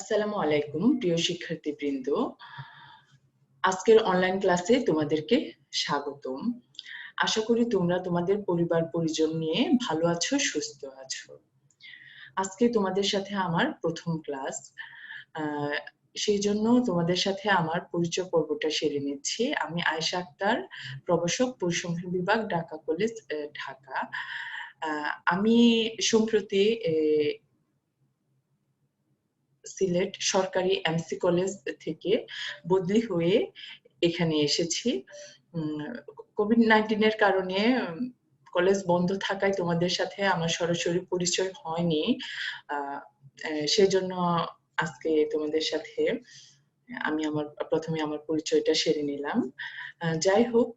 আসসালামু আলাইকুম প্রিয় শিক্ষার্থীবৃন্দ। আজকের অনলাইন ক্লাসে তোমাদেরকে স্বাগতম। আশা করি তোমরা তোমাদের পরিবার পরিজন নিয়ে ভালো আছো, সুস্থ আছো। আজকে তোমাদের সাথে আমার প্রথম ক্লাস, সেই জন্য তোমাদের সাথে আমার পরিচয় পর্বটা সেরে নিচ্ছি। আমি আয়েশা আক্তার, প্রভাষক, পরিসংখ্যান বিভাগ, ঢাকা কলেজ, ঢাকা। আমি সম্প্রতি সিলেট সরকারি এমসি কলেজ থেকে বদলি হয়ে এখানে এসেছি। কোভিড-19 এর কারণে কলেজ বন্ধ থাকায় তোমাদের সাথে আমার সরাসরি পরিচয় হয়নি। সেজন্য আজকে তোমাদের সাথে আমি প্রথমে আমার পরিচয়টা সেরে নিলাম। যাই হোক,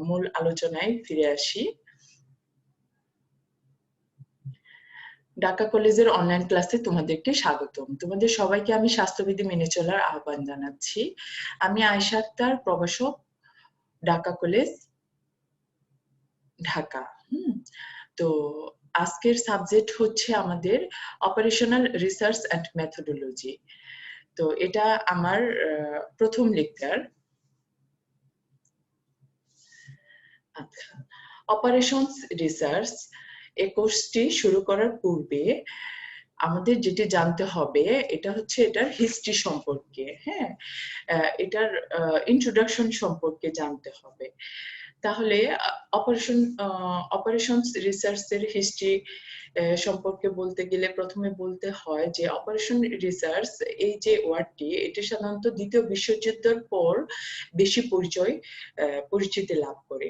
মূল আলোচনায় ফিরে আসি। ঢাকা কলেজের অনলাইন ক্লাসে তোমাদেরকে স্বাগতম। তোমাদের সবাইকে আমি স্বাস্থ্যবিধি মেনে চলার আহ্বান জানাচ্ছি। আমি আয়েশা আক্তার, প্রভাষক, ঢাকা কলেজ, ঢাকা। তো আজকের সাবজেক্ট হচ্ছে আমাদের অপারেশনাল রিসার্চ অ্যান্ড মেথোডোলজি। তো এটা আমার প্রথম লেকচার। আচ্ছা, অপারেশনস রিসার্চ এই কোর্সটি শুরু করার পূর্বে আমাদের যেটি জানতে হবে এটা হচ্ছে এটার হিস্ট্রি সম্পর্কে, হ্যাঁ, এটার ইন্ট্রোডাকশন সম্পর্কে জানতে হবে। তাহলে অপারেশনস রিসার্চের হিস্ট্রি সম্পর্কে বলতে গেলে প্রথমে বলতে হয় যে অপারেশন রিসার্চ এই যে ওয়ার্ডটি, এটি সাধারণত দ্বিতীয় বিশ্বযুদ্ধের পর বেশি পরিচিতি লাভ করে।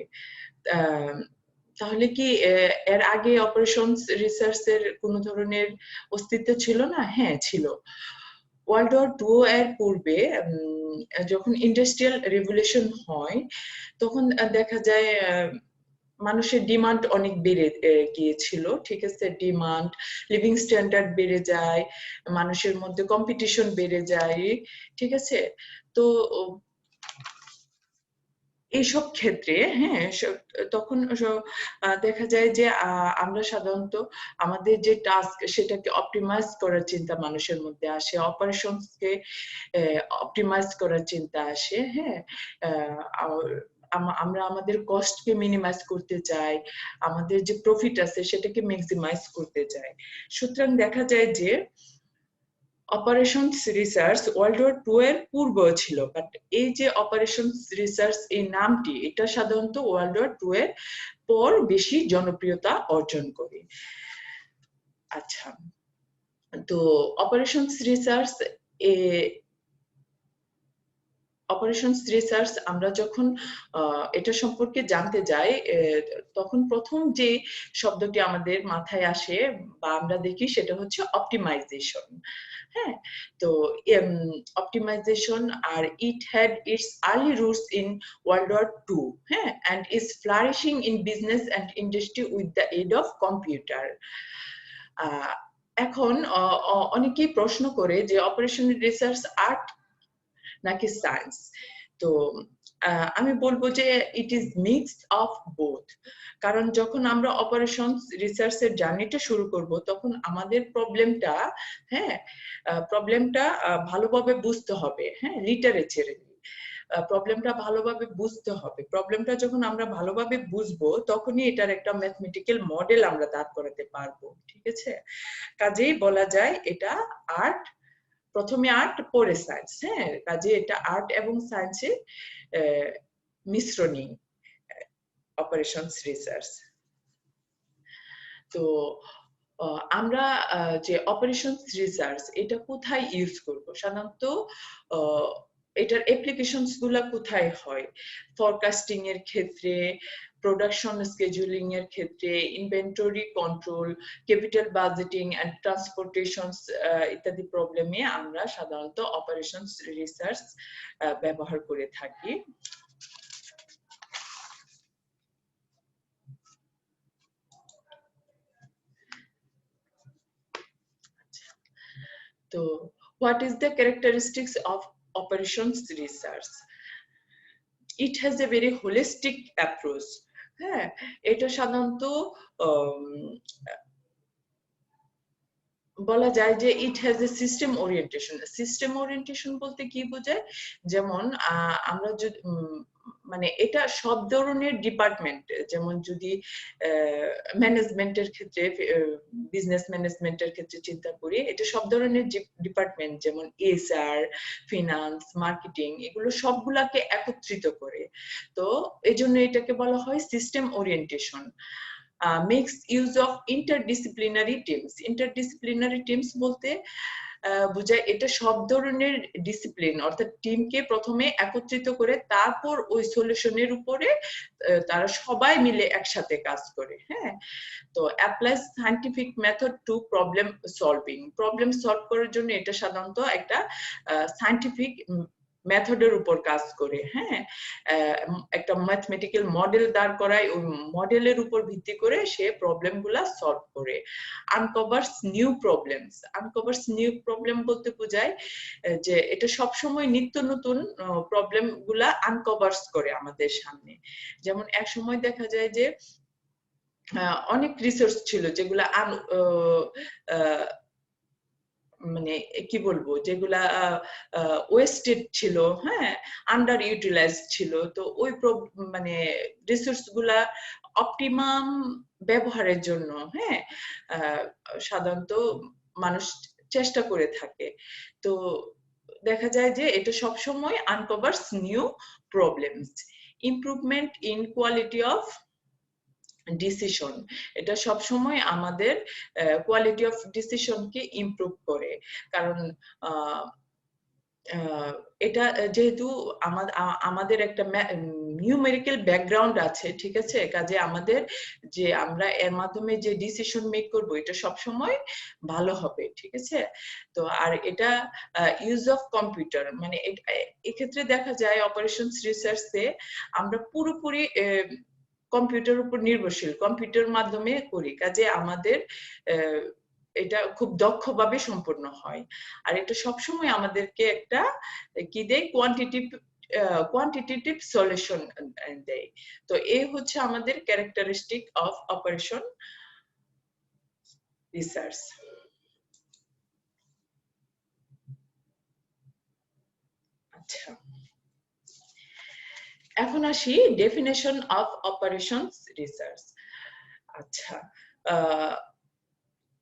তাহলে কি এর আগে অপারেশনস রিসার্চের কোনো ধরনের অস্তিত্ব ছিল না? হ্যাঁ, ছিল। ওয়ার্ল্ড ওয়ার 2 এর পূর্বে যখন ইন্ডাস্ট্রিয়াল রেভলিউশন হয় তখন দেখা যায় মানুষের ডিমান্ড অনেক বেড়ে গিয়েছিল, ঠিক আছে? ডিমান্ড, লিভিং স্ট্যান্ডার্ড বেড়ে যায়, মানুষের মধ্যে কম্পিটিশন বেড়ে যায়, ঠিক আছে? তো এইসব ক্ষেত্রে, হ্যাঁ, তখন দেখা যায় যে আমরা সাধারণত আমাদের যে টাস্ক সেটাকে অপটিমাইজ করার চিন্তা মানুষের মধ্যে আসে, অপারেশনসকে অপটিমাইজ করার চিন্তা আসে, হ্যাঁ। আমরা আমাদের কস্টকে মিনিমাইজ করতে চাই, আমাদের যে প্রফিট আছে সেটাকে ম্যাক্সিমাইজ করতে চাই। সুতরাং দেখা যায় যে অপারেশনস রিসার্চ ওয়ার্ল্ড ওয়ার 2 এর পূর্ব ছিল, বাট এই যে অপারেশনস রিসার্চ এই নামটি, এটা সাধারণত ওয়ার্ল্ড ওয়ার 2 এর পর বেশি জনপ্রিয়তা অর্জন করে। আচ্ছা, তো অপারেশনস রিসার্চ আমরা যখন এটা সম্পর্কে জানতে যাই, তখন প্রথম যে শব্দটি আমাদের মাথায় আসে বা আমরা দেখি সেটা হচ্ছে অপটিমাইজেশন। হ্যাঁ, তো অপটিমাইজেশন, আর it had its early roots in world war 2, হ্যাঁ, and is flourishing in business and industry with the aid of computer. এখন অনেকেই প্রশ্ন করে যে অপারেশন রিসার্চ আর্ট নাকি সায়েন্স? তো আমি বলবো যে it is mixed of both. কারণ যখন আমরা অপারেশন রিসার্চের জার্নিটা শুরু করব তখন আমাদের প্রবলেমটা, হ্যাঁ, প্রবলেমটা ভালোভাবে বুঝতে হবে, হ্যাঁ, লিটারেচারে প্রবলেমটা ভালোভাবে বুঝতে হবে। প্রবলেমটা যখন আমরা ভালোভাবে বুঝবো তখনই এটার একটা ম্যাথমেটিক্যাল মডেল আমরা দাঁড় করাতে পারবো, ঠিক আছে? কাজেই বলা যায় এটা আর্ট, প্রথমে আর্ট পরে সায়েন্স, হ্যাঁ, কাজে এটা আর্ট এবং সায়েন্সের মিশ্রণই অপারেশনস রিসার্চ। তো আমরা যে অপারেশনস রিসার্চ এটা কোথায় ইউজ করব? সাধারণত এটার অ্যাপ্লিকেশনস গুলা কোথায় হয়? ফরকাস্টিং এর ক্ষেত্রে, প্রোডাকশন স্কেজুলিং এর ক্ষেত্রে, inventory control, capital budgeting and transportations ইত্যাদি প্রবলেমে আমরা সাধারণত অপারেশনস রিসার্চ ব্যবহার করে থাকি। তো what is the characteristics of operations research? It has a very holistic approach. হ্যাঁ, এটা সাধারণত বলা যায় যে it has a system orientation. System orientation বলতে কি বোঝায়, যেমন আমরা যদি মানে এটা সব ধরনের ডিপার্টমেন্ট, যেমন যদি ম্যানেজমেন্টের ক্ষেত্রে, বিজনেস ম্যানেজমেন্টের ক্ষেত্রে চিন্তা করি, এটা সব ধরনের ডিপার্টমেন্ট যেমন এইচআর, ফিনান্স, মার্কেটিং, এগুলো সবগুলাকে একত্রিত করে। তো এই জন্য এটাকে বলা হয় system orientation. Makes use of interdisciplinary teams. Interdisciplinary teams বলতে বোঝায় এটা সব ধরনের ডিসিপ্লিন অর্থাৎ টিমকে প্রথমে একত্রিত করে তারপর ওই সলিউশনের উপরে তারা সবাই মিলে একসাথে কাজ করে। হ্যাঁ, তো apply scientific method to problem solving. Problem solve করার জন্য এটা সাধারণত একটা সায়েন্টিফিক মেথডের উপর কাজ করে। হ্যাঁ, একটা ম্যাথমেটিক্যাল মডেল দাঁড় করায়, ওই মডেলের উপর ভিত্তি করে সে প্রবলেম গুলা সলভ করে। আনকভার্স নিউ প্রবলেমস। আনকভার্স নিউ প্রবলেম বলতে বোঝায় যে এটা সবসময় নিত্য নতুন প্রবলেম গুলা আনকভার্স করে আমাদের সামনে। যেমন এক সময় দেখা যায় যে অনেক রিসোর্স ছিল যেগুলা মানে কি বলবো, যেগুলা ওয়েস্টেড ছিল, হ্যাঁ, আন্ডার ইউটিলাইজড ছিল। তো ওই মানে রিসোর্স গুলা অপটিমাম ব্যবহারের জন্য, হ্যাঁ, সাধারণত মানুষ চেষ্টা করে থাকে। তো দেখা যায় যে এটা সবসময় uncovers new problems. Improvement in quality of decision. এটা সব সময় আমাদের কোয়ালিটি অফ ডিসিশনকে ইমপ্রুভ করে। কারণ এটা যেহেতু আমাদের একটা নিউমেরিক্যাল ব্যাকগ্রাউন্ড আছে, ঠিক আছে, কাজে আমাদের যে আমরা এর মাধ্যমে যে ডিসিশন মেক করব এটা সব সময় ভালো হবে, ঠিক আছে। তো আর এটা ইউজ অফ কম্পিউটার, মানে এক্ষেত্রে দেখা যায় অপারেশনস রিসার্চে আমরা পুরোপুরি কম্পিউটার উপর নির্ভরশীল, কম্পিউটার মাধ্যমে করি, কাজে আমাদের এটা খুব দক্ষভাবে সম্পন্ন হয়। আর এটা সবসময় আমাদেরকে একটা কি দেয়, কোয়ান্টিটেটিভ সলিউশন দেয়। তো এই হচ্ছে আমাদের ক্যারেক্টারিস্টিক অফ অপারেশন রিসার্চ। আচ্ছা, এখন আসি ডেফিনেশন অফ অপারেশনস রিসার্চ। আচ্ছা,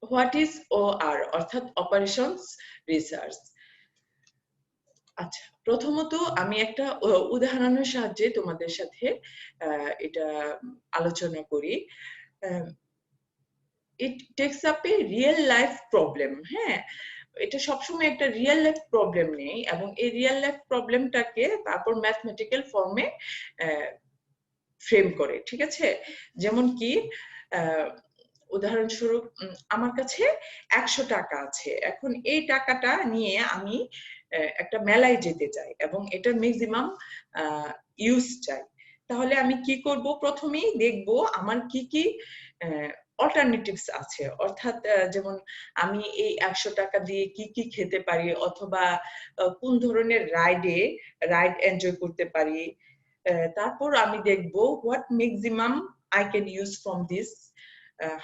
হোয়াট ইজ OR অর্থাৎ অপারেশনস রিসার্চ। আচ্ছা, প্রথমত আমি একটা উদাহরণের সাহায্যে তোমাদের সাথে এটা আলোচনা করি। ইট টেকস আপ এ রিয়েল লাইফ প্রবলেম। হ্যাঁ, এটা সবসময় একটা রিয়েল লাইফ প্রবলেম নেই এবং এই রিয়েল লাইফ প্রবলেমটাকে তারপর ম্যাথমেটিক্যাল ফর্মে ফ্রেম করে, ঠিক আছে। যেমন কি উদাহরণস্বরূপ আমার কাছে 100 টাকা আছে, এখন এই টাকাটা নিয়ে আমি একটা মেলায় যেতে চাই এবং এটার ম্যাক্সিমাম ইউজ চাই। তাহলে আমি কি করব, প্রথমেই দেখব আমার কি কি অল্টারনেটিভস আছে, অর্থাৎ যেমন আমি এই 100 টাকা দিয়ে কি কি খেতে পারি, অথবা কোন ধরনের রাইড এনজয় করতে পারি। তারপর আমি দেখব what maximum I can use from this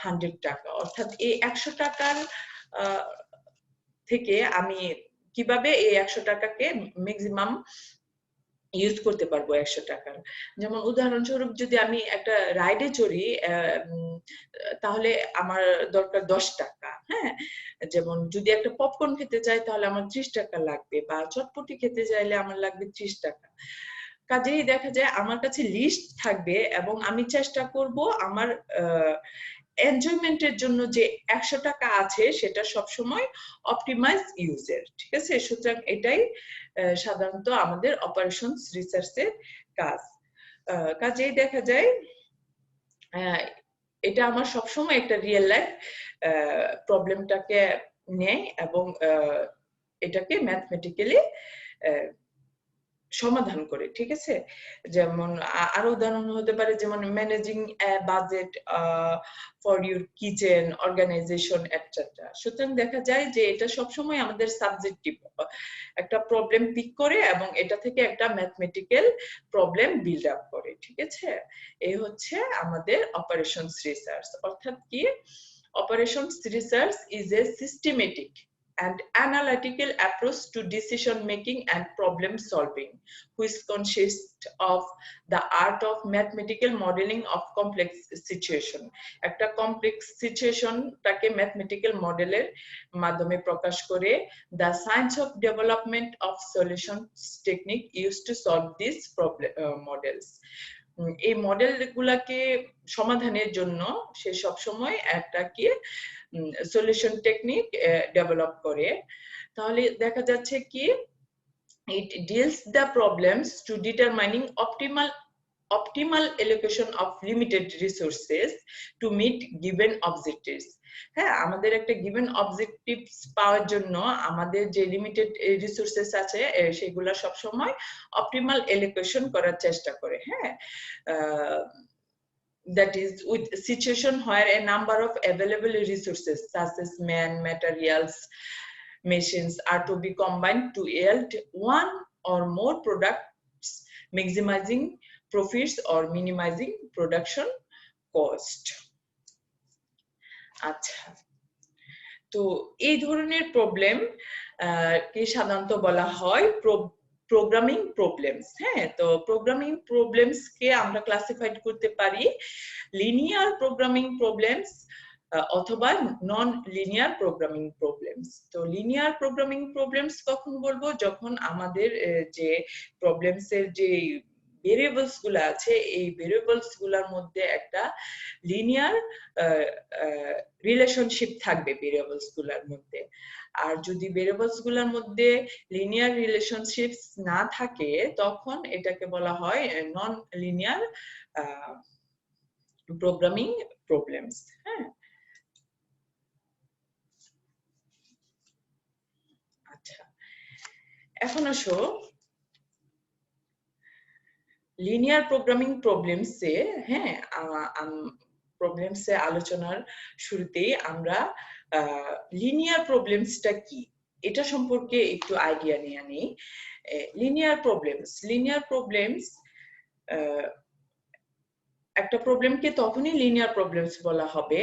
100 টাকা, অর্থাৎ এই 100 টাকার থেকে আমি কিভাবে এই 100 টাকাকে ম্যাক্সিমাম ইউজ করতে পারবো 100 টাকার। যেমন উদাহরণস্বরূপ যদি আমি একটা রাইডে চড়ি, তাহলে আমার দরকার 10 টাকা। হ্যাঁ, যেমন যদি একটা পপকর্ন খেতে চাই তাহলে আমার 30 টাকা লাগবে, বা চটপটি খেতে চাইলে আমার লাগবে 30 টাকা। কাজেই দেখা যায় আমার কাছে লিস্ট থাকবে এবং আমি চেষ্টা করব আমার এনজয়মেন্টের জন্য যে 100 টাকা আছে সেটা সবসময় অপটিমাইজ ইউজের, ঠিক আছে। সুতরাং এটাই সাধারণত আমাদের অপারেশনস রিসার্চের কাজ। কাজেই দেখা যায় এটা আমার সবসময় একটা রিয়েল লাইফ প্রবলেমটাকে নেয় এবং এটাকে ম্যাথমেটিক্যালি সমাধান করে, ঠিক আছে। যেমন আরো উদাহরণ হতে পারে, যেমন managing budget for your kitchen, organization etcetera. সুতরাং দেখা যায় যে এটা সবসময় আমাদের সাবজেক্টিভ একটা প্রবলেম পিক করে এবং এটা থেকে একটা ম্যাথমেটিক্যাল প্রবলেম বিল্ড আপ করে, ঠিক আছে। এই হচ্ছে আমাদের অপারেশনস রিসার্চ। অর্থাৎ কি, Operations research is a systematic and analytical approach to decision making and problem solving, which consists of the art of mathematical modeling of complex situation. একটা complex situation টাকে mathematical মডেলের মাধ্যমে প্রকাশ করে the science of development of solutions technique used to solve these models. এই মডেলগুলোকে সমাধানের জন্য সে সব সময় একটা কি সলিউশন টেকনিক ডেভেলপ করে। তাহলে দেখা যাচ্ছে কি it deals the problems to determining optimal allocation of limited resources to meet given objectives. হ্যাঁ, আমাদের একটা given objectives পাওয়ার জন্য আমাদের যে লিমিটেড রিসোর্সেস আছে সেগুলা সব সময় অপটিমাল allocation করার চেষ্টা করে। হ্যাঁ, that is with situation where a number of available resources such as man, materials, machines are to be combined to yield one or more products, maximizing profits or minimizing production cost. আচ্ছা, তো এই ধরনের problem কে সাধারণত বলা হয় programming problems. হ্যাঁ, তো programming problems কে আমরা ক্লাসিফাইড করতে পারি লিনিয়ার প্রোগ্রামিং প্রবলেমস অথবা নন লিনিয়ার প্রোগ্রামিং প্রবলেমস। তো লিনিয়ার প্রোগ্রামিং প্রবলেমস কখন বলবো? যখন আমাদের যে প্রবলেমস এর যে ভেরিয়েবলস গুলো আছে এই ভেরিয়েবলস গুলোর মধ্যে একটা লিনিয়ার রিলেশনশিপ থাকবে ভেরিয়েবলস গুলোর মধ্যে। আর যদি ভেরিয়েবলস গুলোর মধ্যে লিনিয়ার রিলেশনশিপস না থাকে তখন এটাকে বলা হয় নন লিনিয়ার প্রোগ্রামিং প্রবলেমস। হ্যাঁ, আচ্ছা, এখন আসো লিনিয়ার প্রোগ্রামিং প্রবলেমসে। হ্যাঁ, প্রবলেমসে আলোচনার শুরুতেই আমরা লিনিয়ার প্রবলেমসটা কি এটা সম্পর্কে একটু আইডিয়া নিয়ে নিই। লিনিয়ার প্রবলেমস একটা প্রবলেমকে তখনই লিনিয়ার প্রবলেমস বলা হবে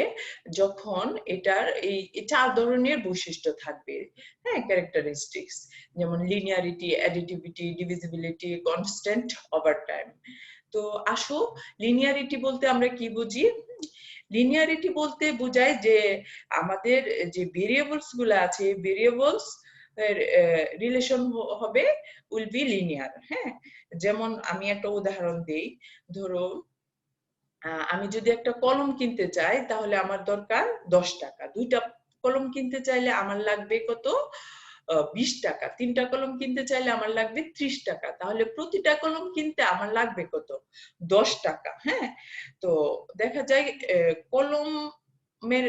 যখন এটার এই চার ধরনের বৈশিষ্ট্য থাকবে। হ্যাঁ, ক্যারেক্টারিস্টিক্স, যেমন linearity, additivity, divisibility, constant over time. তো আসো লিনিয়ারিটি বলতে আমরা কি বুঝি? লিনিয়ারিটি বলতে বোঝায় যে আমাদের যে ভেরিয়েবলস গুলো আছে ভেরিয়েবলস রিলেশন হবে উইল বি লিনিয়ার। হ্যাঁ, যেমন আমি একটা উদাহরণ দেই, ধরো আমি যদি একটা কলম কিনতে চাই তাহলে আমার দরকার 10 টাকা। দুইটা কলম কিনতে চাইলে আমার লাগবে কত? 20 টাকা। তিনটা কলম কিনতে চাইলে আমার লাগবে 30 টাকা। তাহলে প্রতিটা কলম কিনতে আমার লাগবে কত? 10 টাকা। হ্যাঁ, তো দেখা যায় কলমের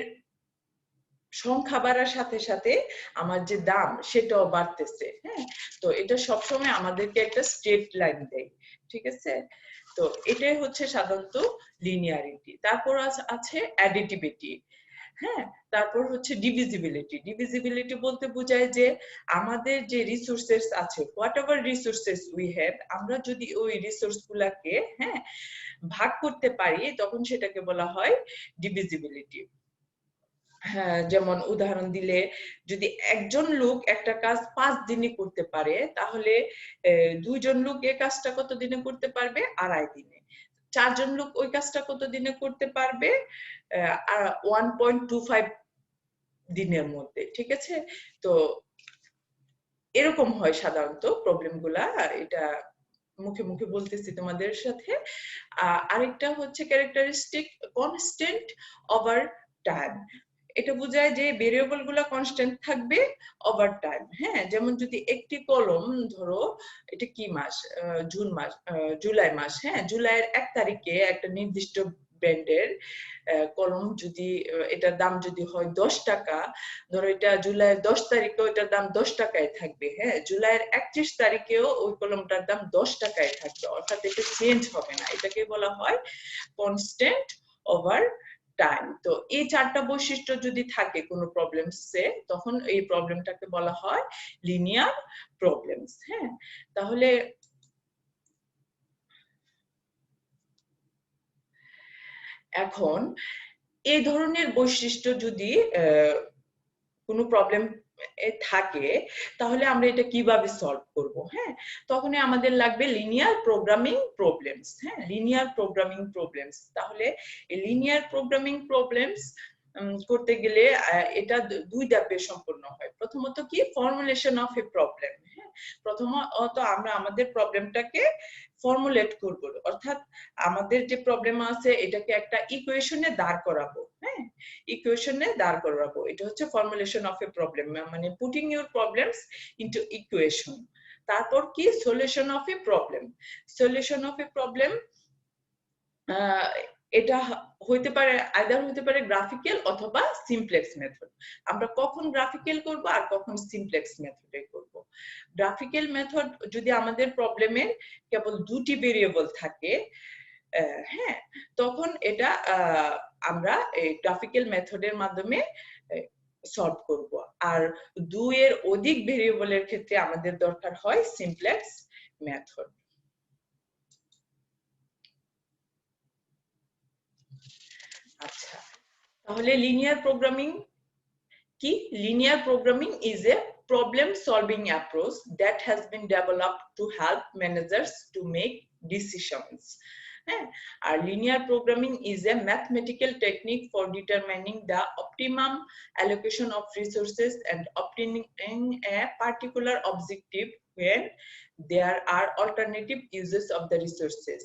সংখ্যা বাড়ার সাথে সাথে আমার যে দাম সেটাও বাড়তেছে। হ্যাঁ, তো এটা সবসময় আমাদেরকে একটা স্ট্রেট লাইন দেয়। ঠিক আছে, তো এটাই হচ্ছে সাধারণত লিনিয়ারিটি। তারপর আছে অ্যাডিটিভিটি। হ্যাঁ, তারপর হচ্ছে ডিভিজিবিলিটি বলতে বোঝায় যে আমাদের যে রিসোর্সেস আছে, what ever resources we have, আমরা যদি ওই রিসোর্স গুলাকে হ্যাঁ ভাগ করতে পারি তখন সেটাকে বলা হয় ডিভিজিবিলিটি। হ্যাঁ, যেমন উদাহরণ দিলে যদি একজন লোক একটা কাজ 5 দিনে করতে পারে তাহলে দুইজন লোক এই কাজটা কত দিনে করতে পারবে? 2.5 দিনে। 4 জন লোক ওই কাজটা কত দিনে করতে পারবে? 1.25 দিনের মধ্যে। ঠিক আছে, তো এরকম হয় সাধারণত প্রবলেম গুলা। এটা মুখে মুখে বলতেছি তোমাদের সাথে। আরেকটা হচ্ছে ক্যারেক্টারিস্টিক কনস্ট্যান্ট ওভার টাইম। এটা বোঝায় যে ভেরিয়েবল গুলা কনস্ট্যান্ট থাকবে ওভার টাইম। হ্যাঁ, যেমন যদি একটি কলম, ধরো এটা কি মাস? জুন মাস, জুলাই মাস। হ্যাঁ, জুলাইয়ের 1 তারিখে একটা নির্দিষ্ট ব্র্যান্ডের কলম যদি এটার দাম যদি হয় 10 টাকা, ধরো এটা জুলাইয়ের 10 তারিখেও এটার দাম 10 টাকায় থাকবে। হ্যাঁ, জুলাইয়ের 31 তারিখেও ওই কলমটার দাম 10 টাকায় থাকবে, অর্থাৎ এটা চেঞ্জ হবে না। এটাকে বলা হয় কনস্ট্যান্ট ওভার টাইম। তো এই চারটা বৈশিষ্ট্য যদি থাকে কোনো প্রবলেমসে তখন এই প্রবলেমটাকে বলা হয় লিনিয়ার প্রবলেমস। হ্যাঁ, তাহলে এখন এই ধরনের বৈশিষ্ট্য যদি কোনো প্রবলেম থাকে তাহলে আমরা এটা কিভাবে সলভ করব? হ্যাঁ, তখনই আমাদের লাগবে লিনিয়ার প্রোগ্রামিং প্রবলেমস। হ্যাঁ, লিনিয়ার প্রোগ্রামিং প্রবলেমস। তাহলে এই লিনিয়ার প্রোগ্রামিং প্রবলেমস করতে গেলে এটা দুই ধাপে সম্পন্ন হয়। প্রথমত কি, ফর্মুলেশন অফ এ প্রবলেম। হ্যাঁ, প্রথমত আমরা আমাদের প্রবলেমটাকে ফর্মুলেট করব, অর্থাৎ আমাদের যে প্রবলেম আছে এটাকে একটা ইকুয়েশনে দাঁড় করাবো। হ্যাঁ, ইকুয়েশনে দাঁড় করাবো, এটা হচ্ছে ফর্মুলেশন অফ এ প্রবলেম, মানে putting your problems into equation. তারপর কি, solution of A problem. Solution of A problem এটা হইতে পারে, আইদার হইতে পারে গ্রাফিক্যাল অথবা সিমপ্লেক্স মেথড। আমরা কখন গ্রাফিক্যাল করব আর কখন সিমপ্লেক্স মেথডে করব। গ্রাফিক্যাল মেথড যদি আমাদের প্রবলেমের কেবল দুটি ভেরিয়েবল থাকে, হ্যাঁ, তখন এটা আমরা এই গ্রাফিক্যাল মেথডের মাধ্যমে সলভ করব। আর দুইয়ের অধিক ভেরিয়েবলের ক্ষেত্রে আমাদের দরকার হয় সিমপ্লেক্স মেথড। আচ্ছা, তাহলে লিনিয়ার প্রোগ্রামিং কি? Linear programming is a problem-solving approach that has been developed to help managers to make decisions. Our linear programming is a mathematical technique for determining the optimum allocation of resources and obtaining a particular objective when there are alternative uses of the resources: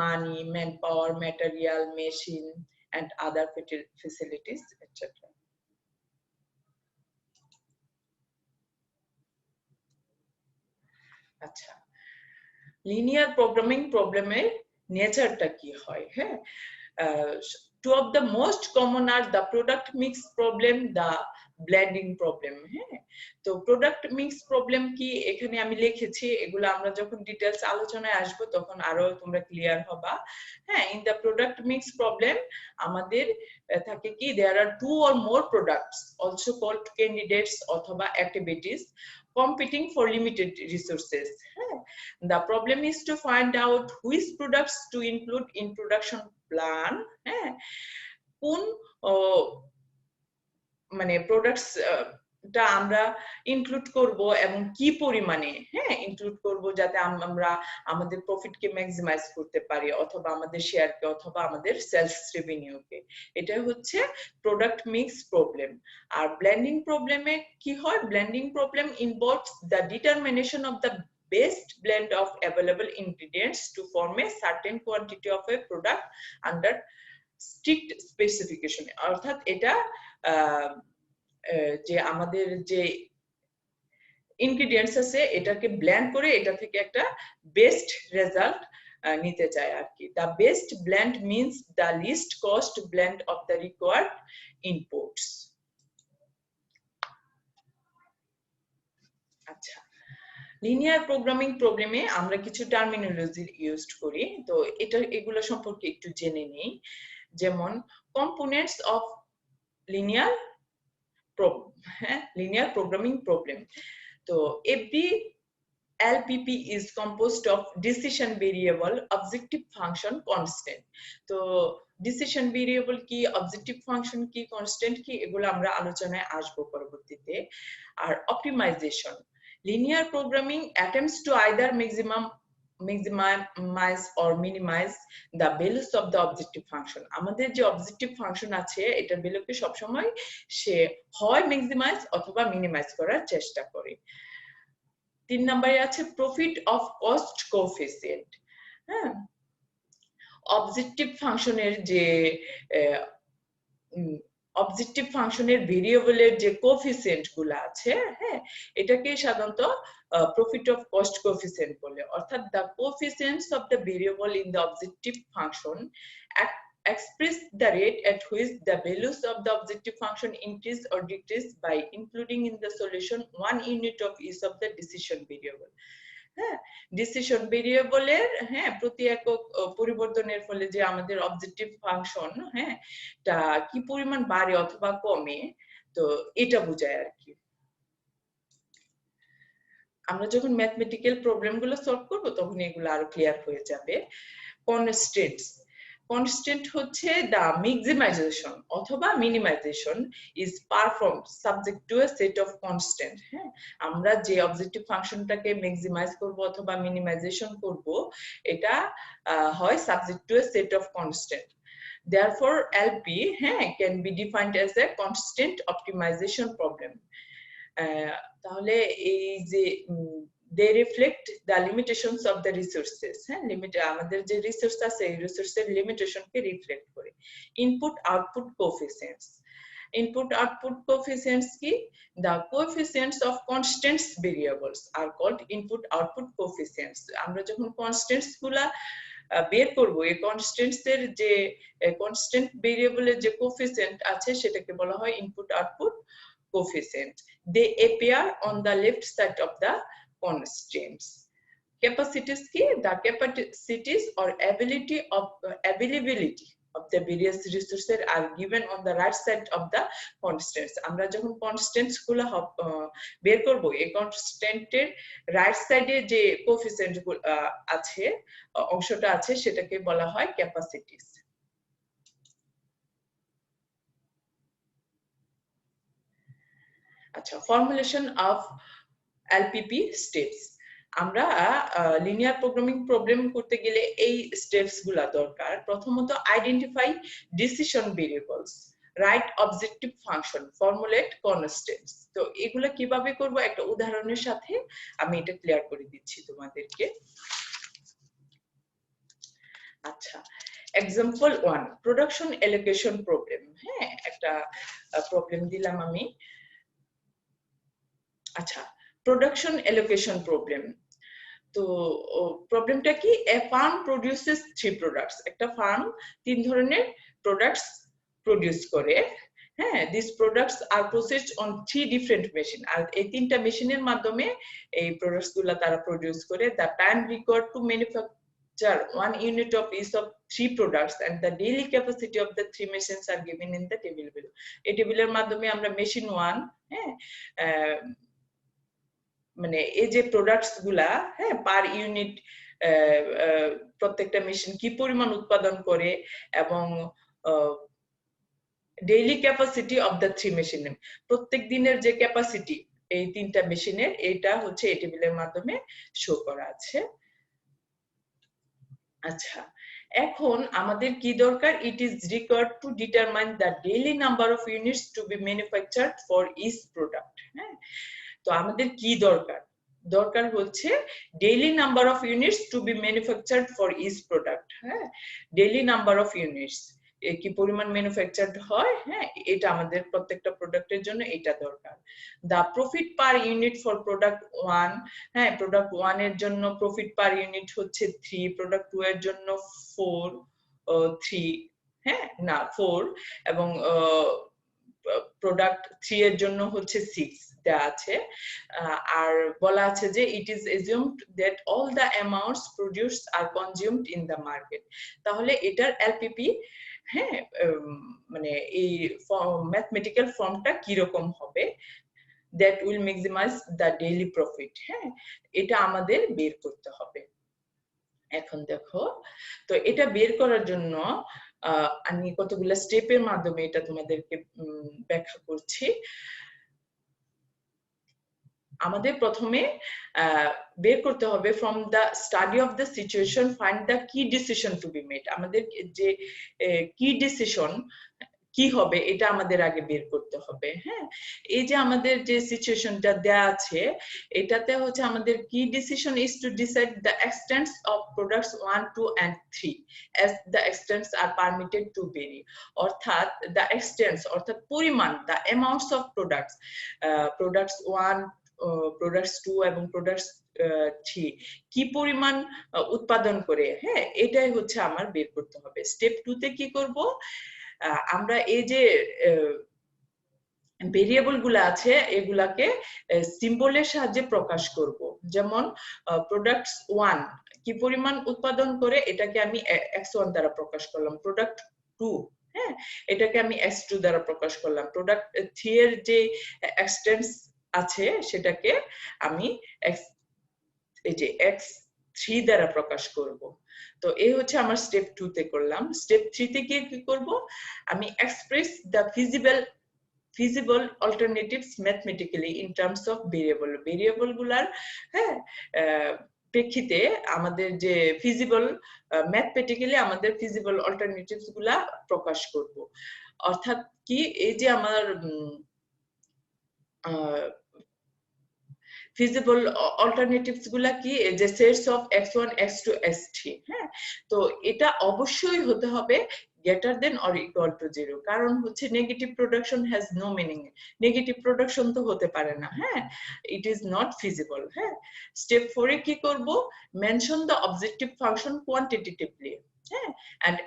money, manpower, material, machine, and other facilities, etc. আচ্ছা, linear programming প্রবলেমের নেচারটা কি হয়? হ্যাঁ, two of the most common are the product mix problem, the blending problem. হ্যাঁ, তো product mix problem কি এখানে আমি লিখেছি, এগুলো আমরা যখন ডিটেইলস আলোচনায় আসব তখন আরো তোমরা ক্লিয়ার হবা। হ্যাঁ, in the product mix problem আমাদের থাকে কি, there are two or more products also called candidates অথবা activities competing for limited resources. The problem is to find out which products to include in production plan. কোন মানে products টা আমরা include করব এবং কি পরিমাণে ইনক্লুড করব, যাতে আমরা আমাদের প্রফিটকে ম্যাক্সিমাইজ করতে পারি, অথবা আমাদের শেয়ারকে, অথবা আমাদের সেলস রেভিনিউকে। এটা হচ্ছে প্রোডাক্ট মিক্স প্রবলেম। আর ব্লেন্ডিং প্রবলেমে কি হয়? Blending problem involves the determination of the best blend of available ingredients to form a certain quantity of a product under strict specification. অর্থাৎ এটা যে আমাদের যে ইনগ্রেডিয়েন্টস আছে এটাকে ব্লেন্ড করে এটা থেকে একটা বেস্ট রেজাল্ট নিতে চায় আর কি। The best blend means the least cost blend of the required inputs. আচ্ছা, লিনিয়ার প্রোগ্রামিং প্রবলেমে আমরা কিছু টার্মিনোলজি ইউজ করি, তো এগুলো সম্পর্কে একটু জেনে নেই। যেমন components of linear linear programming problem. So every LPP is composed of decision variable, objective function, constant. So decision variable কি, objective function কি, constant কি, এগুলো আমরা আলোচনায় আসবো পরবর্তীতে। আর optimization, linear programming attempts to either maximize or minimize the values of the objective function. আমাদের যে অবজেক্টিভ ফাংশন আছে এটার ভ্যালুকে সবসময় সে হয় ম্যাক্সিমাইজ অথবা মিনিমাইজ করার চেষ্টা করে। 3 নম্বরে আছে প্রফিট অফ কস্ট কোএফিসিয়েন্ট। হ্যাঁ, অবজেক্টিভ ফাংশনের যে অবজেক্টিভ ফাংশনের ভেরিয়েবলের যে কোএফিসিয়েন্ট গুলো আছে, হ্যাঁ, এটাকে সাধারণত প্রফিট অফ কস্ট কোএফিসিয়েন্ট বলে। অর্থাৎ the coefficients of the variable in the objective function express the rate at which the values of the objective function increase or decrease by including in the solution one unit of each of the decision variable. হ্যাঁ, decision ভেরিয়েবলের প্রতি একক পরিবর্তনের ফলে যে আমাদের objective function তা কি পরিমাণ বাড়ে অথবা কমে, তো এটা বোঝায় আর কি। আমরা যখন ম্যাথমেটিক্যাল প্রবলেম গুলো সলভ করব তখন এগুলো আরো ক্লিয়ার হয়ে যাবে। কনস্ট্রেন্টস, কনস্ট্যান্ট হচ্ছে the maximization অথবা minimization is performed subject to a set of constant। হ্যাঁ, আমরা যে অবজেক্টিভ ফাংশনটাকে ম্যাক্সিমাইজ করব অথবা মিনিমাইজেশন করব এটা হয় subject to a set of constant। Therefore LP can be defined as a constant optimization problem। তাহলে এই যে they reflect the limitations of the resources। আমাদের যে রিসোর্স আছে এই রিসোর্সের লিমিটেশনকে রিফ্লেক্ট করে। Input output coefficients. Input output coefficients কি? The coefficients of constants variables are called input output coefficients। আমরা যখন কনস্ট্যান্টস গুলা বের করব এই কনস্ট্যান্টস এর যে কনস্ট্যান্ট ভেরিয়েবলের যে কোএফিসিয়েন্ট আছে সেটাকে বলা হয় input output coefficient। They appear on the left side of the constraints। Capacities কি? The capacities or availability of the various resources are given on the right side of the constraints। আমরা যখন constants গুলো বের করব এই কনস্ট্যান্টের right সাইডে যে coefficient আছে অংশটা আছে সেটাকে বলা হয় ক্যাপাসিটিস। আচ্ছা, ফর্মুলেশন অফ এলপিপি স্টেপস। আমরা লিনিয়ার প্রোগ্রামিং প্রবলেম করতে গেলে এই স্টেপস গুলা দরকার। প্রথমত identify decision variables, right objective function, formulate constants. তো এগুলা কিভাবে করব একটা উদাহরণের সাথে আমি এটা ক্লিয়ার করে দিচ্ছি তোমাদেরকে। আচ্ছা, এক্সাম্পল 1 প্রোডাকশন এলোকেশন প্রবলেম। হ্যাঁ, একটা প্রবলেম দিলাম আমি। আচ্ছা, প্রোডাকশন এলোকেশন প্রবলেম। তো প্রবলেমটা কি? A firm produces 3 products. একটা ফার্ম 3 ধরনের প্রোডাক্টস প্রোডিউস করে। হ্যাঁ, this products are processed on 3 different machine. আর এই 3টা মেশিনের মাধ্যমে এই প্রোডাক্টস গুলা তারা প্রোডিউস করে। The time required to manufacture 1 unit of each of 3 products and the daily capacity of the 3 machines are given in the table below। এই টেবিলের মাধ্যমে আমরা মেশিন 1 মানে এই যে প্রোডাক্টস গুলা পার ইউনিট প্রত্যেকটা মেশিন কি পরিমাণ উৎপাদন করে এবং daily capacity of the 3 machine, প্রত্যেক দিনের যে ক্যাপাসিটি এই 3টা মেশিনের এটা হচ্ছে এই টেবিলের মাধ্যমে শো করা আছে। আচ্ছা, এখন আমাদের কি দরকার? It is required to determine the daily number of units to be manufactured for each product. হ্যাঁ, তো আমাদের কি দরকার? দরকার হচ্ছে daily number of units to be manufactured for each product. হ্যাঁ, ডেইলি নাম্বার অফ ইউনিটস কি পরিমাণ ম্যানুফ্যাকচার্ড হয়, হ্যাঁ, এটা আমাদের প্রত্যেকটা প্রোডাক্টের জন্য এটা দরকার। The profit per unit for product 1, হ্যাঁ, প্রোডাক্ট 1 এর জন্য প্রফিট পার ইউনিট হচ্ছে 3, প্রোডাক্ট 2 এর জন্য 3, হ্যাঁ না 4, এবং প্রোডাক্ট 3 এর জন্য হচ্ছে 6 দেয়া আছে। আর বলা আছে যে it is assumed that all the amounts produced are consumed in the market। তাহলে এটার এলপিপি হ্যাঁ মানে এই ম্যাথমেটিক্যাল ফর্মটা কি রকম হবে? that will maximize the daily profit। হ্যাঁ, এটা আমাদের বের করতে হবে। এখন দেখো, তো এটা বের করার জন্য আমি কতগুলো স্টেপের মাধ্যমে এটা তোমাদেরকে ব্যাখ্যা করছি। আমাদের প্রথমে বের করতে হবে from the study of the situation find the কি ডিসিশন টু বি মেড। আমাদের যে কি ডিসিশন কি হবে এটা আমাদের আগে বের করতে হবে। হ্যাঁ, এই যে আমাদের যে সিচুয়েশনটা দেয়া আছে এটাতে হচ্ছে আমাদের কি decision is to decide the extents of products 1, 2 and 3 as the extents are permitted to vary। অর্থাৎ দ্য এক্সটেন্টস অর্থাৎ পরিমাণ, the amounts of products 1, products 2 এবং প্রোডাক্টস 3 কি পরিমাণ উৎপাদন করে, হ্যাঁ, এটাই হচ্ছে আমার বের করতে হবে। স্টেপ 2 তে কি করব? আমরা এই যে ভেরিয়েবল গুলা আছে এগুলাকে সিম্বলের সাহায্যে প্রকাশ করব। যেমন প্রোডাক্টস 1 কি পরিমাণ উৎপাদন করে এটাকে আমি x1 দ্বারা প্রকাশ করলাম। প্রোডাক্ট 2, হ্যাঁ, এটাকে আমি x2 দ্বারা প্রকাশ করলাম। প্রোডাক্ট 3 এর যে এক্সটেন্স আছে সেটাকে আমি এই যে x3 দ্বারা প্রকাশ করব। তো এই হচ্ছে আমার স্টেপ 2 তে করলাম। স্টেপ 3 তে গিয়ে কি করব, আমি express the feasible alternatives mathematically in terms of variable গুলার, হ্যাঁ, প্রেক্ষিতে আমাদের যে ফিজিবল ম্যাথমেটিক্যালি আমাদের ফিজিবল অল্টারনেটিভস গুলা প্রকাশ করব। অর্থাৎ কি, এই যে আমার ফিজিবল অল্টারনেটিভস গুলা কি, যে sets of x1 x2 x3, হ্যাঁ, তো এটা অবশ্যই হতে হবে greater than or equal to 0, কারণ হচ্ছে negative production has no meaning, negative production তো হতে পারে না, হ্যাঁ, ইট ইজ নট ফিজিবল। হ্যাঁ, স্টেপ 4 এ কি করব, mention the objective function quantitatively, হ্যাঁ, and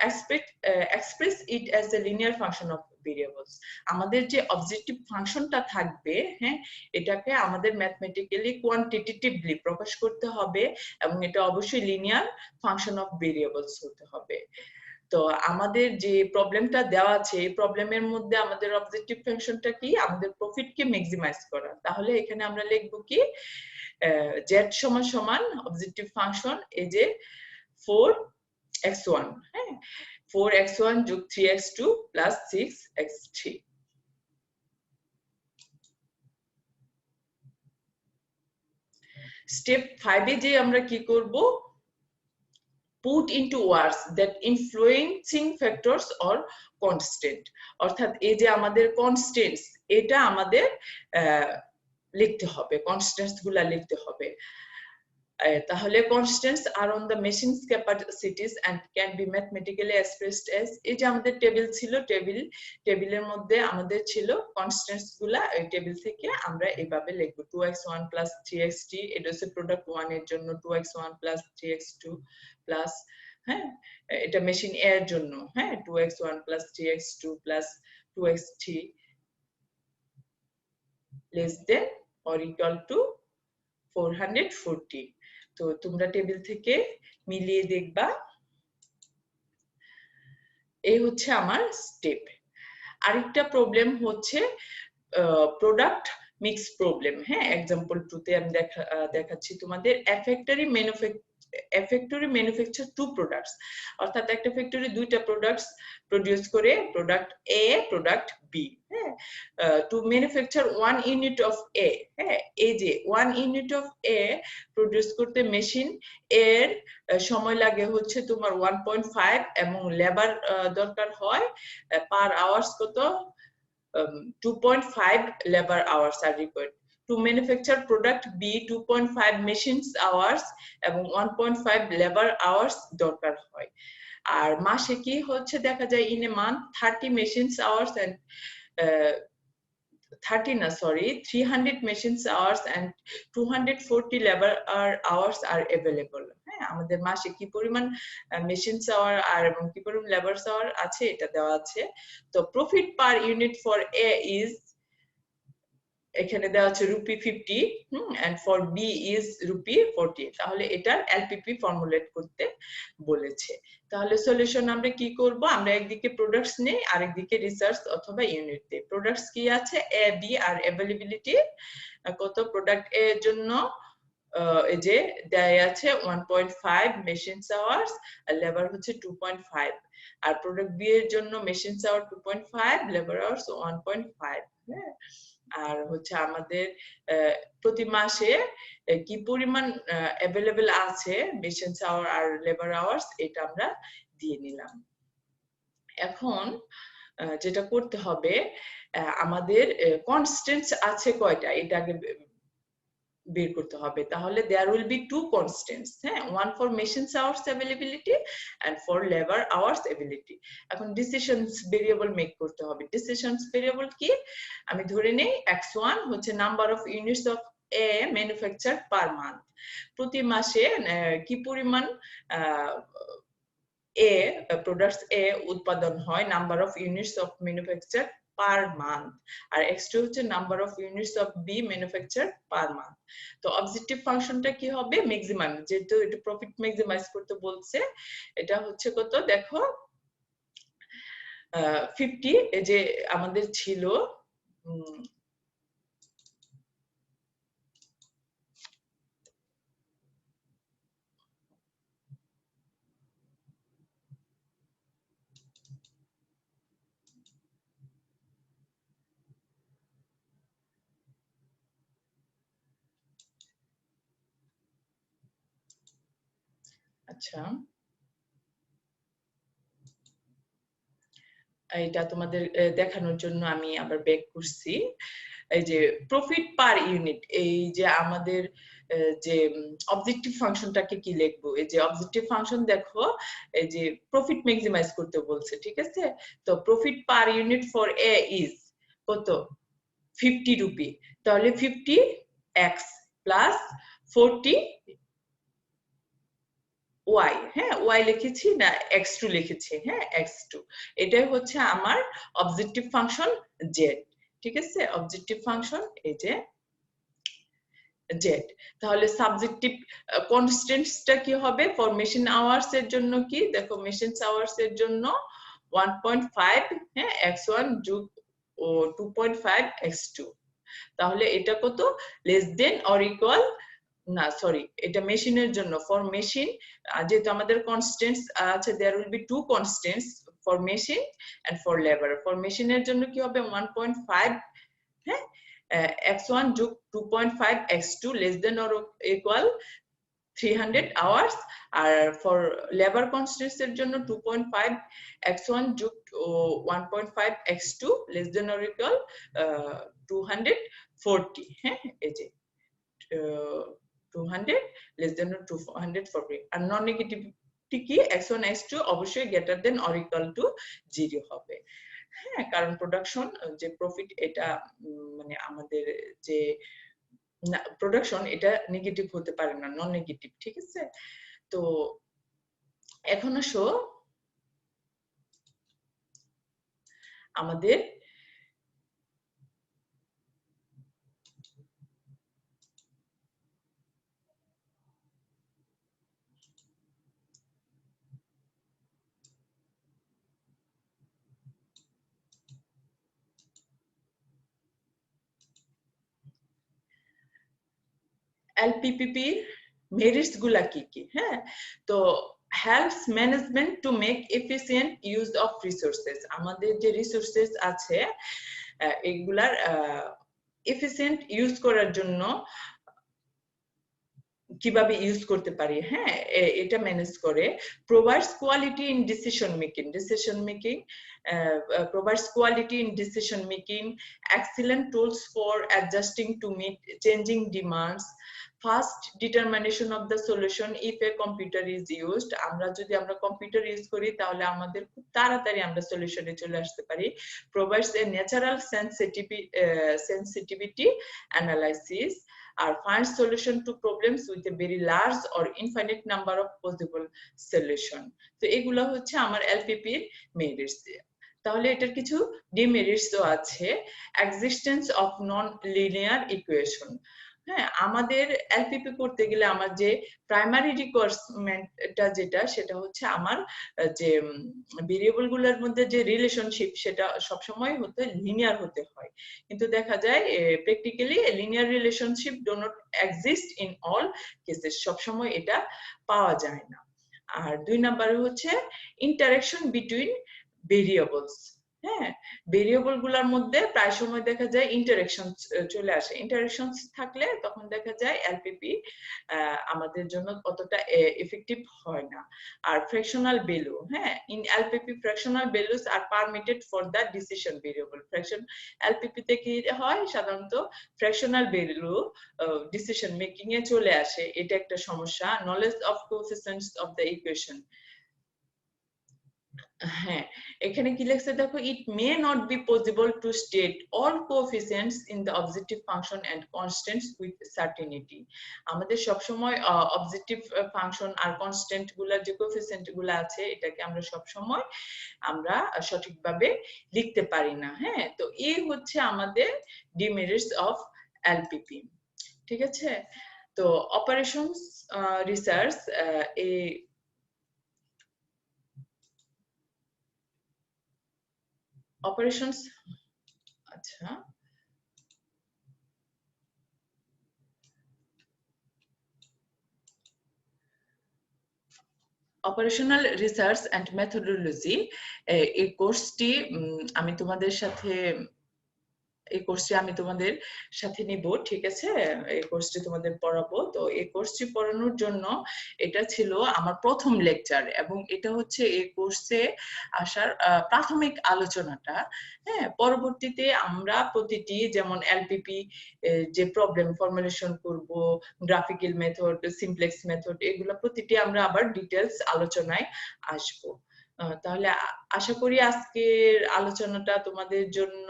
express it as a linear function of variables. আমাদের যে অবজেক্টিভ ফাংশনটা থাকবে, হ্যাঁ, এটাকে আমাদের ম্যাথমেটিক্যালি কোয়ান্টিটেটিভলি প্রকাশ করতে হবে, এবং এটা অবশ্যই লিনিয়ার ফাংশন অফ ভেরিয়েবলস হতে হবে। তো আমাদের যে প্রবলেমটা দেওয়া আছে, এই প্রবলেমের মধ্যে আমাদের অবজেক্টিভ ফাংশনটা কি, আমাদের প্রফিটকে ম্যাক্সিমাইজ করা। তাহলে এখানে আমরা লিখব কি, z সমান সমান অবজেক্টিভ ফাংশন এই যে 4x1, হ্যাঁ, 4x1 যোগ 3x2 প্লাস 6x3। স্টেপ 5 এ যে আমরা কি করব, put into words that influencing factors or constant, অর্থাৎ এই যে আমাদের কনস্ট্যান্টস, এটা আমাদের লিখতে হবে, কনস্ট্যান্টস গুলা লিখতে হবে। তাহলে constants are on the machines capacities and can be mathematically expressed as, এই যে আমাদের টেবিল ছিল, টেবিলের মধ্যে আমাদের ছিল কনস্ট্যান্টস গুলা, এই টেবিল থেকে আমরা এইভাবে লিখব 2x1 প্লাস 3x3, এটা হচ্ছে প্রোডাক্ট 1 এর জন্য 2x1 প্লাস 3x2 প্লাস, হ্যাঁ, এটা মেশিন এ এর জন্য, হ্যাঁ, 2x1 plus 3x2 plus 2x3 less than or equal two 440। তো তোমরা টেবিল থেকে মিলিয়ে দেখবা। এই হচ্ছে আমার স্টেপ। আরেকটা প্রবলেম হচ্ছে প্রোডাক্ট মিক্স প্রবলেম, হ্যাঁ, এক্সাম্পল 2 তে আমি দেখাচ্ছি তোমাদের। ফ্যাক্টরি ম্যানুফ্যাকচার টু প্রোডাক্টস, অর্থাৎ একটা ফ্যাক্টরি দুইটা প্রোডাক্টস প্রডিউস করে, প্রোডাক্ট এ, প্রোডাক্ট বি, হ্যাঁ, টু ম্যানুফ্যাকচার 1 ইউনিট অফ এ, হ্যাঁ, এই যে 1 ইউনিট অফ এ প্রডিউস করতে মেশিন এর সময় লাগে হচ্ছে তোমার 1.5, এবং লেবার দরকার হয় পার আওয়ার্স কত, 2.5 labor hours are required. To manufacture product B, 2.5 machines hours এবং 1.5 labor hours দরকার হয়। আর মাসে কি হচ্ছে দেখা যায়, in a month 30 machines hours and 300 machines hours and 240 labor hours are available. হ্যাঁ, আমাদের মাসে কি পরিমাণ মেশিনস আওয়ার আর এবং কি পরিমাণ লেবারস আওয়ার আছে এটা দেওয়া আছে। তো profit per unit for A is, এখানে দেওয়া আছে rupee 50, and for B is rupee 40। তাহলে এটার এলপিপি ফর্মুলেট করতে বলেছে। তাহলে সলিউশন আমরা কি করব, আমরা একদিকে প্রোডাক্টস নেই, আরেকদিকে রিসার্চ অথবা ইউনিট দেই। প্রোডাক্টস কি আছে, এ, বি, আর অ্যাভেলেবিলিটি কত, প্রোডাক্ট এ এর জন্য এই যে দেয়া আছে 1.5 মেশিনস আওয়ার্স, আর লেবার হচ্ছে 2.5, আর প্রোডাক্ট বি এর জন্য মেশিনস আওয়ার 2.5, লেবার আওয়ার্স 1.5, হ্যাঁ, আর হচ্ছে আমাদের প্রতি মাসে কি পরিমাণ অ্যাভেলেবল আছে মেশিনস আওয়ার আর লেবার আওয়ার্স, এটা আমরা দিয়ে নিলাম। এখন যেটা করতে হবে, আমাদের কনস্ট্যান্টস আছে কয়টা, এটা আগে বের করতে হবে। তাহলে there will be two constants, হ্যাঁ, one for machines hours availability and for labor hours availability। এখন ডিসিশনস ভেরিয়েবল মেক করতে হবে। ডিসিশনস ভেরিয়েবল কি, আমি ধরে নেই x1 হচ্ছে number of units of A manufacture per month, প্রতি মাসে কি পরিমাণ এ প্রোডাক্টস এ উৎপাদন হয়, number of units of manufacture per month, আর x2 হচ্ছে number of units of B manufacture per month. তো অবজেক্টিভ ফাংশনটা কি হবে, ম্যাক্সিমাম, যেহেতু এটা প্রফিট ম্যাক্সিমাইজ করতে বলছে, এটা হচ্ছে কত দেখো 50, এই যে আমাদের ছিল আচ্ছা, এটা তোমাদের দেখানোর জন্য আমি আবার ব্যাক করছি। এই যে প্রফিট পার ইউনিট, এই যে আমাদের যে অবজেক্টিভ ফাংশনটাকে কি লিখবো, এই যে অবজেক্টিভ ফাংশন দেখো, এই যে প্রফিট ম্যাক্সিমাইজ করতে বলছে, ঠিক আছে? তো profit per unit for A is কত, 50 রুপি। তাহলে 50 এক্স প্লাস 40 ওয়াই, হ্যাঁ ওয়াই লিখেছি না x2 লিখেছি, হ্যাঁ x2, এটাই হচ্ছে আমার অবজেক্টিভ ফাংশন জেড, ঠিক আছে? অবজেক্টিভ ফাংশন এই যে জেড। তাহলে সাবজেক্টিভ কনস্ট্যান্টসটা কি হবে ফর মেশিন আওয়ার্স এর জন্য? কি দেখো, মেশিন আওয়ার্স এর জন্য 1.5, হ্যাঁ x1 যোগ 2.5 x2। তাহলে এটা কত, লেস দেন অর ইকুয়াল, না সরি, এটা মেশিনের জন্য, ফর মেশিন যেহেতু আমাদের কনস্ট্যান্টস আছে, there will be two constants for machine and for labour. For মেশিনের জন্য কি হবে 1.5, হ্যাঁ x1 যোগ 2.5 x2 less than or equal 300 hours. আর ফর লেবার কনস্ট্যান্টস এর জন্য 2.5 x1 যোগ 1.5 x2 less than or equal 240, হ্যাঁ এই যে 200 less than or 240। আর নন নেগেটিভিটি কি, x1 x2 অবশ্যই greater than or equal to 0 হবে, হ্যাঁ কারণ প্রোডাকশন যে প্রফিট, এটা মানে আমাদের যে প্রোডাকশন, এটা নেগেটিভ হতে পারে না, নন নেগেটিভ, ঠিক আছে? তো এখন আসো আমাদের এলপিপিপি মেরিটস গুলা কি কি, হ্যাঁ তো helps management to make efficient use of resources। আমাদের যে রিসোর্সেস আছে এগুলার এফিসিয়েন্ট ইউজ করার জন্য কিভাবে ইউজ করতে পারি, হ্যাঁ এটা ম্যানেজ করে। provides quality in decision making, provides quality in decision making, excellent tools for adjusting to meet changing demands, fast determination of the solution if a computer is used। আমরা computer use করি তাহলে আমাদের খুব তাড়াতাড়ি আমরা সলিউশনে চলে আসতে পারি। provides a natural sensitivity analysis, or find solution to problems with a very large or infinite number of possible solution। তো এগুলো হচ্ছে আমার এলপিপি এর মেরিটস। তাহলে এটার কিছু ডিমেরিটসও আছে। Existence of non linear equation, হ্যাঁ আমাদের এলপিপি করতে গেলে আমার যে প্রাইমারি রিকোয়ারমেন্টটা যেটা, সেটা হচ্ছে আমার যে ভেরিয়েবল গুলোর মধ্যে যে রিলেশনশিপ, সেটা সবসময় হতে লিনিয়ার হতে হয়। কিন্তু দেখা যায় practically linear relationship do not exist in all cases, সবসময় এটা পাওয়া যায় না। আর 2 নম্বরে হচ্ছে ইন্টারেকশন বিটুইন ভেরিয়েবলস, হ্যাঁ ভেরিয়েবল গুলার মধ্যে প্রায় সময় দেখা যায় ইন্টারেকশন চলে আসে। ইন্টারেকশন থাকলে তখন দেখা যায় এলপিপি আমাদের জন্য অতটা এফেক্টিভ হয় না। আর ফ্র্যাকশনাল ভ্যালু, হ্যাঁ in LPP fractional values are permitted for the decision variable. LPP তে কি হয়, সাধারণত ফ্র্যাকশনাল ভ্যালু ডিসিশন মেকিং এ চলে আসে, এটা একটা সমস্যা। Knowledge of coefficients of the equation, হ্যাঁ এখানে কি লেখছে দেখো, it may not be possible to state all coefficients in the objective function and constants with certainty. আমাদের সব সময় অবজেক্টিভ ফাংশন আর কনস্ট্যান্ট গুলার যে কোএফিসিয়েন্ট গুলো আছে, এটাকে আমরা সব সময় আমরা সঠিকভাবে লিখতে পারি না, হ্যাঁ তো এই হচ্ছে আমাদের ডিমেরিটস অফ এলপিপি, ঠিক আছে? তো অপারেশনস রিসার্চ এই অপারেশনস, আচ্ছা অপারেশনাল রিসার্চ এন্ড মেথোডোলজি, এই কোর্সটি আমি তোমাদের সাথে এই কোর্সটি আমি তোমাদের সাথে নিব, ঠিক আছে? এই কোর্সটি তোমাদের পড়াবো। তো এই কোর্সটি পড়ানোর জন্য এটা ছিল আমার প্রথম লেকচার, এবং এটা হচ্ছে এই কোর্সে আসার প্রাথমিক আলোচনাটা। হ্যাঁ, পরবর্তীতে আমরা প্রতিটি, যেমন এলপিপি যে প্রবলেম ফর্মুলেশন করব, গ্রাফিক্যাল মেথড, সিমপ্লেক্স মেথড, এগুলো প্রতিটি আমরা আবার ডিটেলস আলোচনায় আসব। তাহলে আশা করি আজকের আলোচনাটা তোমাদের জন্য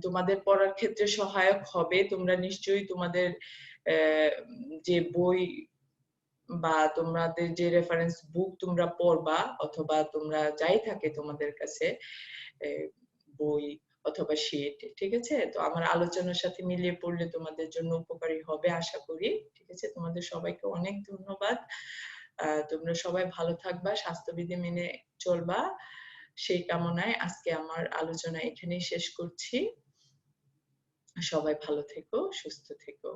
তোমাদের পড়ার ক্ষেত্রে সহায়ক হবে। তোমরা নিশ্চয়ই তোমাদের যে বই বা তোমাদের যে রেফারেন্স বুক তোমরা পড়বা, অথবা তোমরা যাই থাকে তোমাদের কাছে বই অথবা শীট, ঠিক আছে? তো আমার আলোচনার সাথে মিলিয়ে পড়লে তোমাদের জন্য উপকারী হবে আশা করি, ঠিক আছে? তোমাদের সবাইকে অনেক ধন্যবাদ। তোমরা সবাই ভালো থাকবা, স্বাস্থ্যবিধি মেনে চলবা, সেই কামনায় আজকে আমার আলোচনা এখানেই শেষ করছি। সবাই ভালো থেকো, সুস্থ থেকো।